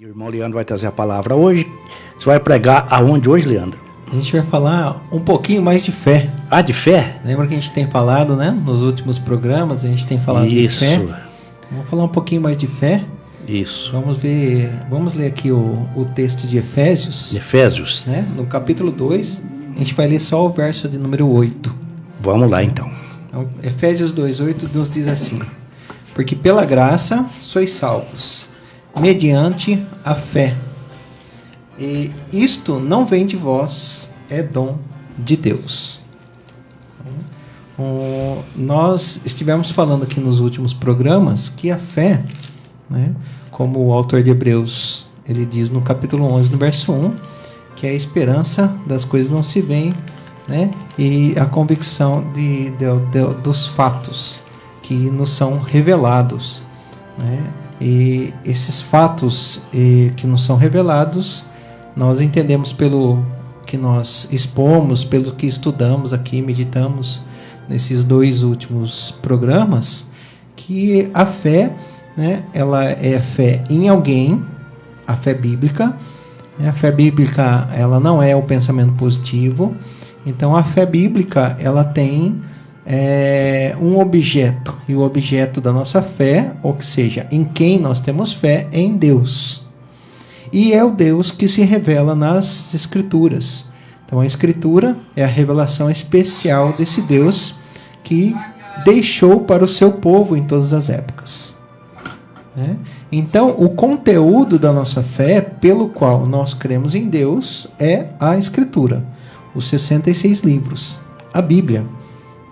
E o irmão Leandro vai trazer a palavra hoje. Você vai pregar aonde hoje, Leandro? A gente vai falar um pouquinho mais de fé. Ah, de fé? Lembra que a gente tem falado, né? Nos últimos programas a gente tem falado de fé. Vamos falar um pouquinho mais de fé. Isso. Vamos ler aqui o texto de Efésios. Efésios. Né? No capítulo 2, a gente vai ler só o verso de número 8. Vamos lá, então. Efésios 2:8 nos diz assim: porque pela graça sois salvos, mediante a fé. E isto não vem de vós, é dom de Deus. Nós estivemos falando aqui nos últimos programas que a fé, né, como o autor de Hebreus ele diz no capítulo 11, no verso 1, que é a esperança das coisas não se veem, né, e a convicção dos fatos que nos são revelados, né? E esses fatos que nos são revelados, nós entendemos pelo que nós expomos, pelo que estudamos aqui, meditamos nesses 2 últimos programas, que a fé, né, ela é fé em alguém, a fé bíblica. A fé bíblica, ela não é o pensamento positivo. Então, a fé bíblica, ela tem um objeto, e o objeto da nossa fé, ou seja, em quem nós temos fé, é em Deus. E é o Deus que se revela nas Escrituras. Então a Escritura é a revelação especial desse Deus que deixou para o seu povo em todas as épocas. Né? Então o conteúdo da nossa fé, pelo qual nós cremos em Deus, é a Escritura, os 66 livros, a Bíblia.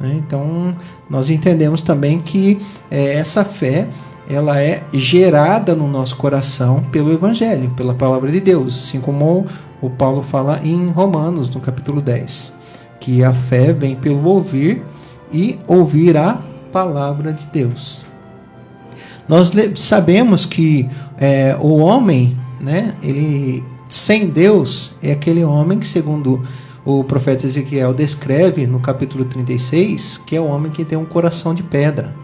Então nós entendemos também que essa fé ela é gerada no nosso coração pelo Evangelho, pela palavra de Deus, assim como o Paulo fala em Romanos, no capítulo 10, que a fé vem pelo ouvir e ouvir a palavra de Deus. Nós sabemos que o homem, né, ele sem Deus é aquele homem que, segundo o profeta Ezequiel descreve no capítulo 36, que é o homem que tem um coração de pedra.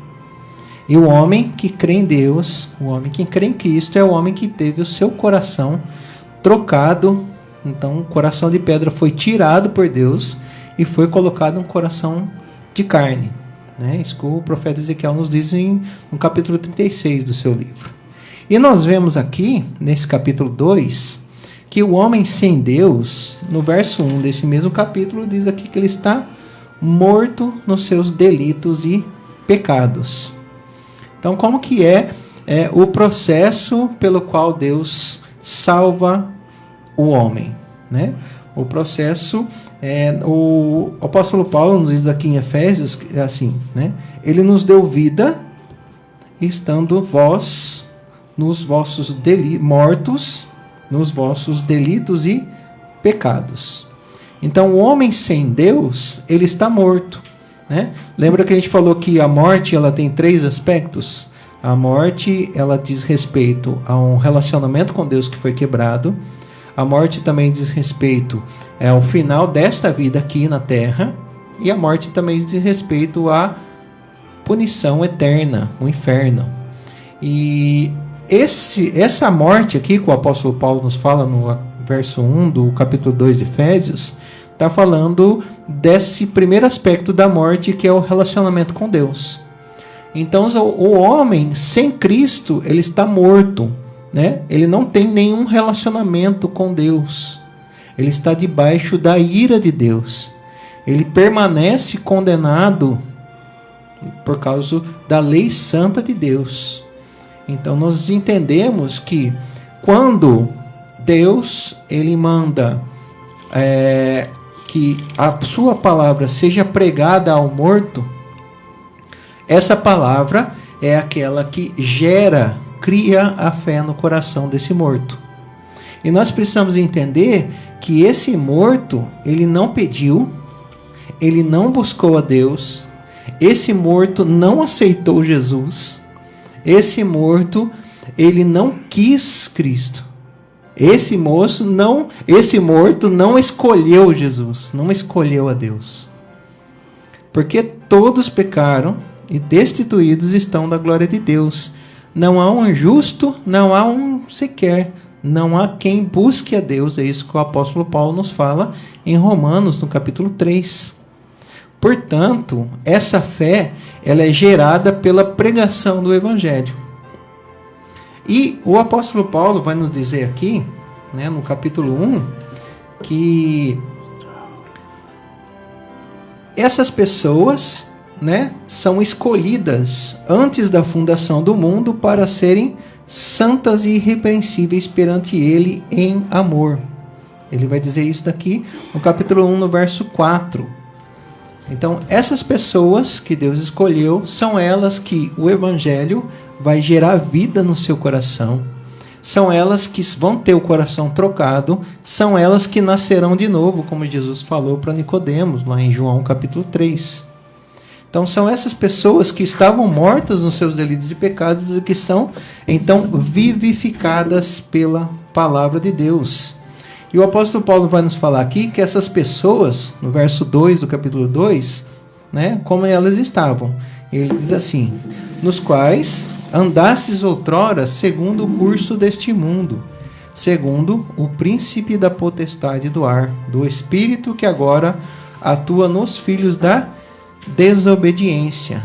E o homem que crê em Deus, o homem que crê em Cristo, é o homem que teve o seu coração trocado. Então, o coração de pedra foi tirado por Deus e foi colocado um coração de carne. Né? Isso que o profeta Ezequiel nos diz no capítulo 36 do seu livro. E nós vemos aqui, nesse capítulo 2, que o homem sem Deus, no verso 1 desse mesmo capítulo, diz aqui que ele está morto nos seus delitos e pecados. Então, como que é o processo pelo qual Deus salva o homem? Né? O processo, o apóstolo Paulo nos diz aqui em Efésios, assim, né? Ele nos deu vida, estando vós nos vossos mortos, nos vossos delitos e pecados. Então, o homem sem Deus, ele está morto. Né? Lembra que a gente falou que a morte ela tem 3 aspectos? A morte ela diz respeito a um relacionamento com Deus que foi quebrado. A morte também diz respeito ao final desta vida aqui na terra. E a morte também diz respeito à punição eterna, o inferno. E essa morte aqui que o apóstolo Paulo nos fala no verso 1 do capítulo 2 de Efésios, está falando desse primeiro aspecto da morte, que é o relacionamento com Deus. Então, o homem sem Cristo, ele está morto. Né? Ele não tem nenhum relacionamento com Deus. Ele está debaixo da ira de Deus. Ele permanece condenado por causa da lei santa de Deus. Então, nós entendemos que quando Deus ele manda que a sua palavra seja pregada ao morto, essa palavra é aquela que cria a fé no coração desse morto. E nós precisamos entender que esse morto, ele não pediu, ele não buscou a Deus, esse morto não aceitou Jesus, esse morto, ele não quis Cristo. Esse morto não escolheu Jesus, não escolheu a Deus. Porque todos pecaram e destituídos estão da glória de Deus. Não há um justo, não há um sequer. não há quem busque a Deus. É isso que o apóstolo Paulo nos fala em Romanos, no capítulo 3. Portanto, essa fé, ela é gerada pela pregação do Evangelho. E o apóstolo Paulo vai nos dizer aqui, né, no capítulo 1, que essas pessoas, né, são escolhidas antes da fundação do mundo para serem santas e irrepreensíveis perante Ele em amor. Ele vai dizer isso daqui no capítulo 1, no verso 4. Então, essas pessoas que Deus escolheu, são elas que o Evangelho vai gerar vida no seu coração. São elas que vão ter o coração trocado, são elas que nascerão de novo, como Jesus falou para Nicodemos, lá em João capítulo 3. Então, são essas pessoas que estavam mortas nos seus delitos e pecados e que são, então, vivificadas pela palavra de Deus. E o apóstolo Paulo vai nos falar aqui que essas pessoas, no verso 2 do capítulo 2, né, como elas estavam. Ele diz assim: nos quais andastes outrora segundo o curso deste mundo, segundo o príncipe da potestade do ar, do espírito que agora atua nos filhos da desobediência.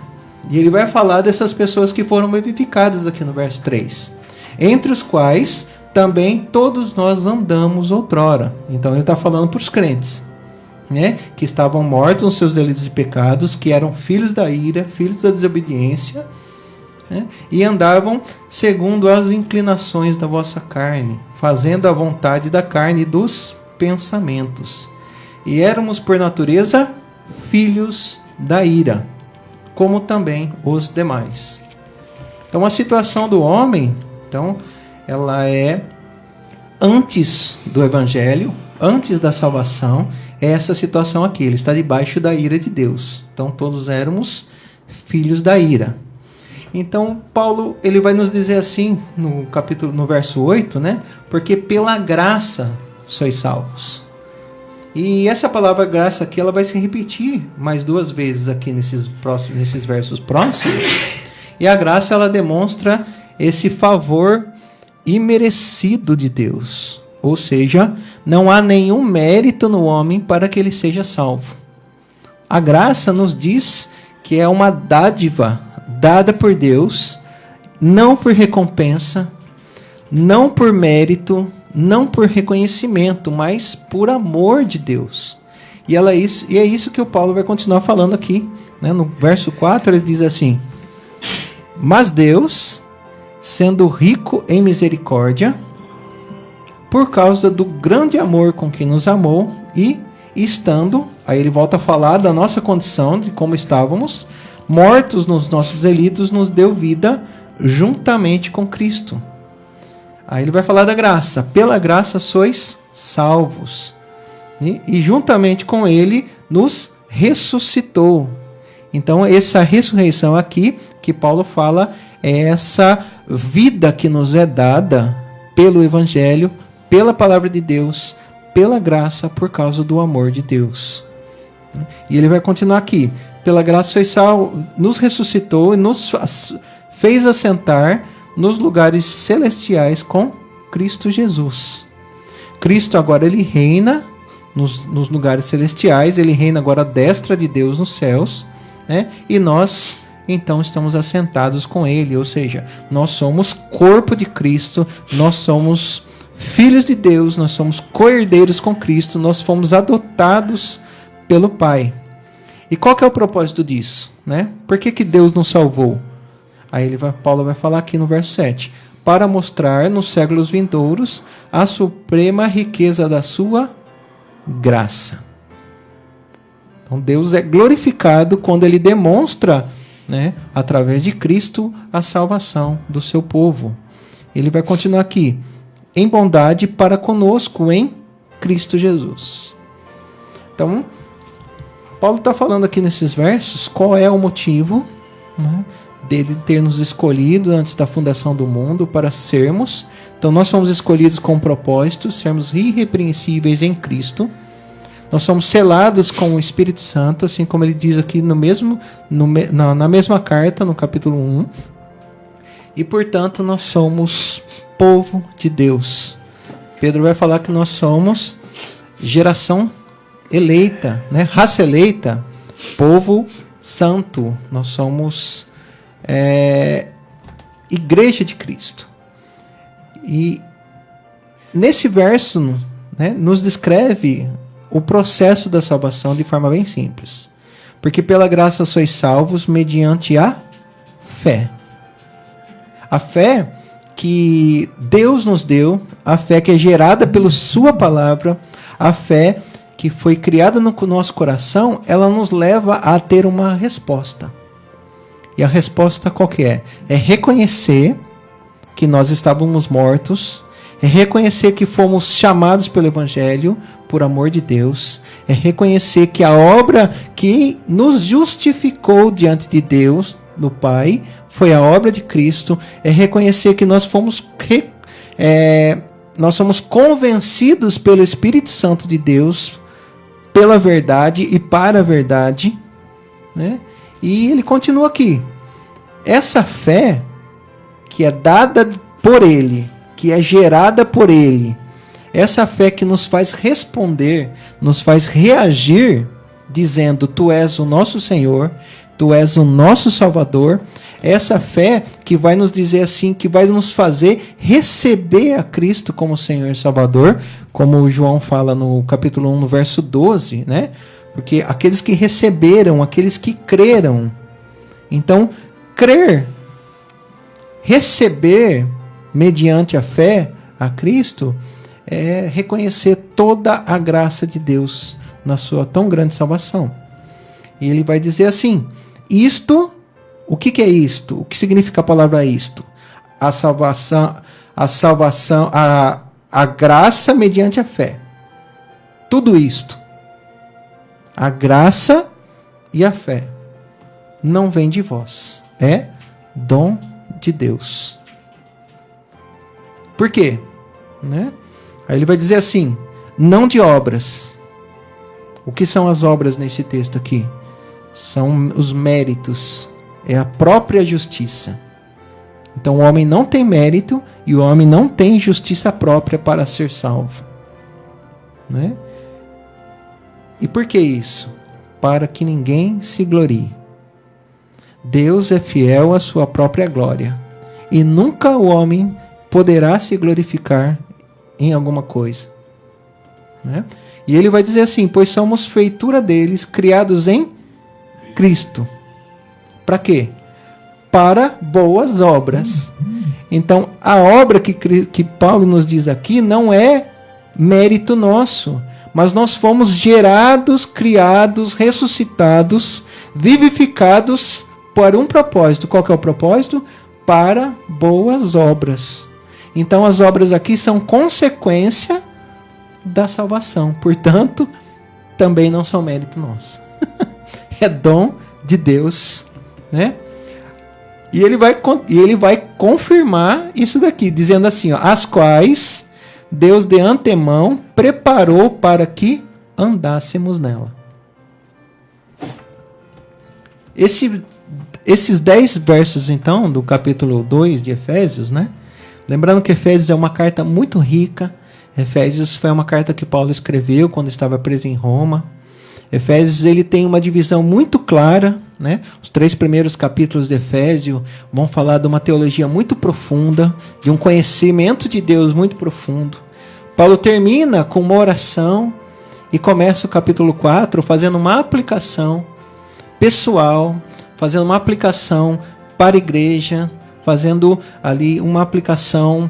E ele vai falar dessas pessoas que foram vivificadas aqui no verso 3. Entre os quais também todos nós andamos outrora. Então ele está falando para os crentes, né, que estavam mortos nos seus delitos e pecados, que eram filhos da ira, filhos da desobediência, né, e andavam segundo as inclinações da vossa carne, fazendo a vontade da carne e dos pensamentos. E éramos por natureza filhos da ira, como também os demais. Então a situação do homem, então, ela é antes do Evangelho, antes da salvação, é essa situação aqui. Ele está debaixo da ira de Deus. Então, todos éramos filhos da ira. Então, Paulo, ele vai nos dizer assim, no verso 8, né? Porque pela graça sois salvos. E essa palavra graça aqui, ela vai se repetir mais 2 vezes aqui nesses versos próximos. E a graça, ela demonstra esse favor imerecido de Deus. Ou seja, não há nenhum mérito no homem para que ele seja salvo. A graça nos diz que é uma dádiva dada por Deus, não por recompensa, não por mérito, não por reconhecimento, mas por amor de Deus. E é isso que o Paulo vai continuar falando aqui, né? No verso 4 ele diz assim: mas Deus, sendo rico em misericórdia, por causa do grande amor com que nos amou, e estando, aí ele volta a falar da nossa condição, de como estávamos, mortos nos nossos delitos, nos deu vida juntamente com Cristo. Aí ele vai falar da graça. Pela graça sois salvos. E juntamente com ele nos ressuscitou. Então essa ressurreição aqui, que Paulo fala, é essa vida que nos é dada pelo Evangelho, pela palavra de Deus, pela graça, por causa do amor de Deus. E ele vai continuar aqui. Pela graça sois salvos, nos ressuscitou e nos fez assentar nos lugares celestiais com Cristo Jesus. Cristo agora ele reina nos lugares celestiais, ele reina agora à destra de Deus nos céus, né? E nós então estamos assentados com ele, ou seja, nós somos corpo de Cristo, nós somos filhos de Deus, nós somos co-herdeiros com Cristo, nós fomos adotados pelo Pai. E qual que é o propósito disso, né? Por que Deus nos salvou? Aí Paulo vai falar aqui no verso 7. Para mostrar nos séculos vindouros a suprema riqueza da sua graça. Então Deus é glorificado quando ele demonstra, né, através de Cristo, a salvação do seu povo. Ele vai continuar aqui. Em bondade para conosco em Cristo Jesus. Então, Paulo está falando aqui nesses versos qual é o motivo, né, dele ter nos escolhido antes da fundação do mundo para sermos. Então nós fomos escolhidos com um propósito, sermos irrepreensíveis em Cristo. Nós somos selados com o Espírito Santo, assim como ele diz aqui na mesma carta, no capítulo 1. E portanto nós somos povo de Deus. Pedro vai falar que nós somos geração eleita, né? Raça eleita, povo santo. Nós somos igreja de Cristo. E nesse verso, né, nos descreve o processo da salvação de forma bem simples. Porque pela graça sois salvos mediante a fé. A fé que Deus nos deu, a fé que é gerada pela sua palavra, a fé que foi criada no nosso coração, ela nos leva a ter uma resposta. E a resposta qual que é? É reconhecer que nós estávamos mortos, é reconhecer que fomos chamados pelo Evangelho, por amor de Deus, é reconhecer que a obra que nos justificou diante de Deus, do Pai, foi a obra de Cristo, é reconhecer que nós somos convencidos pelo Espírito Santo de Deus, pela verdade e para a verdade, né? E ele continua aqui. Essa fé que é dada por Ele, que é gerada por Ele, essa fé que nos faz responder, nos faz reagir, dizendo: Tu és o nosso Senhor, Tu és o nosso Salvador. Essa fé que vai nos dizer assim, que vai nos fazer receber a Cristo como Senhor e Salvador, como o João fala no capítulo 1, no verso 12, né? Porque aqueles que receberam, aqueles que creram. Então, crer, receber mediante a fé a Cristo, é reconhecer toda a graça de Deus na sua tão grande salvação. E ele vai dizer assim: isto, o que é isto? O que significa a palavra isto? A salvação, a graça mediante a fé. Tudo isto, a graça e a fé, não vem de vós, é dom de Deus. Por quê? Né? Aí ele vai dizer assim: não de obras. O que são as obras nesse texto aqui? São os méritos, é a própria justiça. Então o homem não tem mérito e o homem não tem justiça própria para ser salvo, né? E por que isso? Para que ninguém se glorie. Deus é fiel à sua própria glória e nunca o homem poderá se glorificar em alguma coisa, né? E ele vai dizer assim: pois somos feitura deles, criados em Cristo. Para quê? Para boas obras. Então, a obra que Paulo nos diz aqui não é mérito nosso, mas nós fomos gerados, criados, ressuscitados, vivificados por um propósito. Qual que é o propósito? Para boas obras. Então, as obras aqui são consequência da salvação. Portanto, também não são mérito nosso. É dom de Deus, né? E ele vai confirmar isso daqui, dizendo assim: ó, as quais Deus de antemão preparou para que andássemos nela. Esses 10 versos, então, do capítulo 2 de Efésios, né? Lembrando que Efésios é uma carta muito rica. Efésios foi uma carta que Paulo escreveu quando estava preso em Roma. Efésios ele tem uma divisão muito clara, né? Os 3 primeiros capítulos de Efésios vão falar de uma teologia muito profunda, de um conhecimento de Deus muito profundo. Paulo termina com uma oração e começa o capítulo 4 fazendo uma aplicação pessoal, fazendo uma aplicação para a igreja, fazendo ali uma aplicação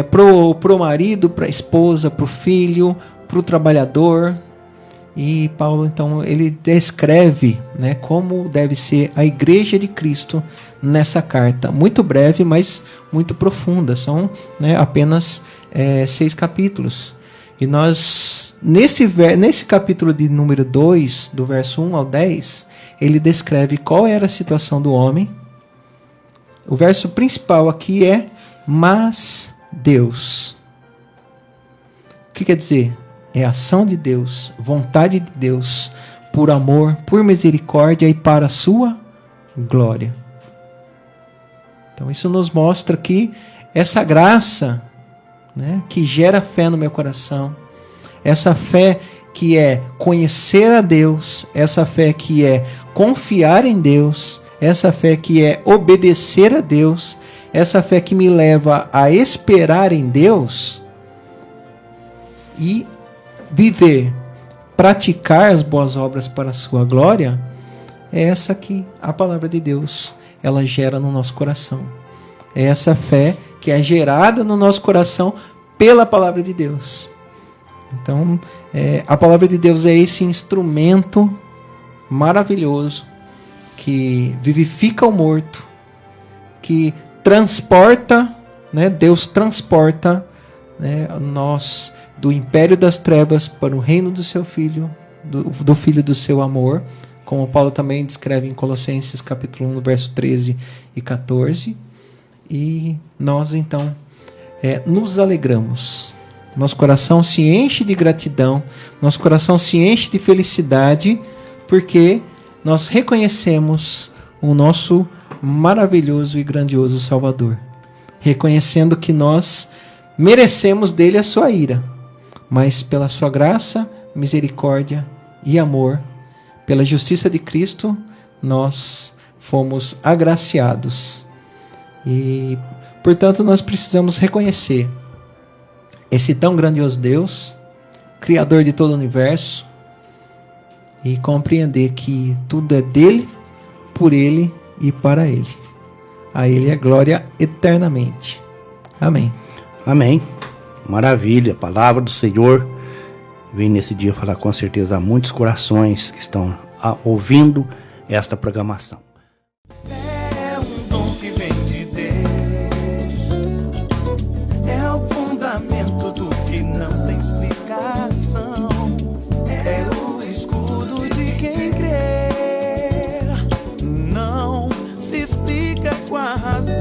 pro marido, para a esposa, para o filho, para o trabalhador. E Paulo, então, ele descreve, né, como deve ser a igreja de Cristo nessa carta. Muito breve, mas muito profunda. São, né, apenas 6 capítulos. E nós, nesse capítulo de número 2, do verso 1 ao 10, ele descreve qual era a situação do homem. O verso principal aqui é: mas Deus. O que quer dizer? É a ação de Deus, vontade de Deus, por amor, por misericórdia e para a sua glória. Então isso nos mostra que essa graça né, que gera fé no meu coração, essa fé que é conhecer a Deus, essa fé que é confiar em Deus, essa fé que é obedecer a Deus, essa fé que me leva a esperar em Deus e viver, praticar as boas obras para a sua glória, é essa que a palavra de Deus ela gera no nosso coração. É essa fé que é gerada no nosso coração pela palavra de Deus. Então, a palavra de Deus é esse instrumento maravilhoso que vivifica o morto, que transporta, né, Deus transporta, né, nós do império das trevas para o reino do seu Filho, do Filho do seu amor, como Paulo também descreve em Colossenses capítulo 1, verso 13 e 14. E nós então nos alegramos. Nosso coração se enche de gratidão, nosso coração se enche de felicidade, porque nós reconhecemos o nosso maravilhoso e grandioso Salvador, reconhecendo que nós merecemos dele a sua ira, mas pela sua graça, misericórdia e amor, pela justiça de Cristo, nós fomos agraciados. E, portanto, nós precisamos reconhecer esse tão grandioso Deus, Criador de todo o universo, e compreender que tudo é dele, por ele e para ele. A ele é glória eternamente. Amém. Amém. Maravilha. Palavra do Senhor vem nesse dia falar com certeza a muitos corações que estão ouvindo esta programação. É um dom que vem de Deus, é o fundamento do que não tem explicação, é o escudo de quem crê, não se explica com a razão.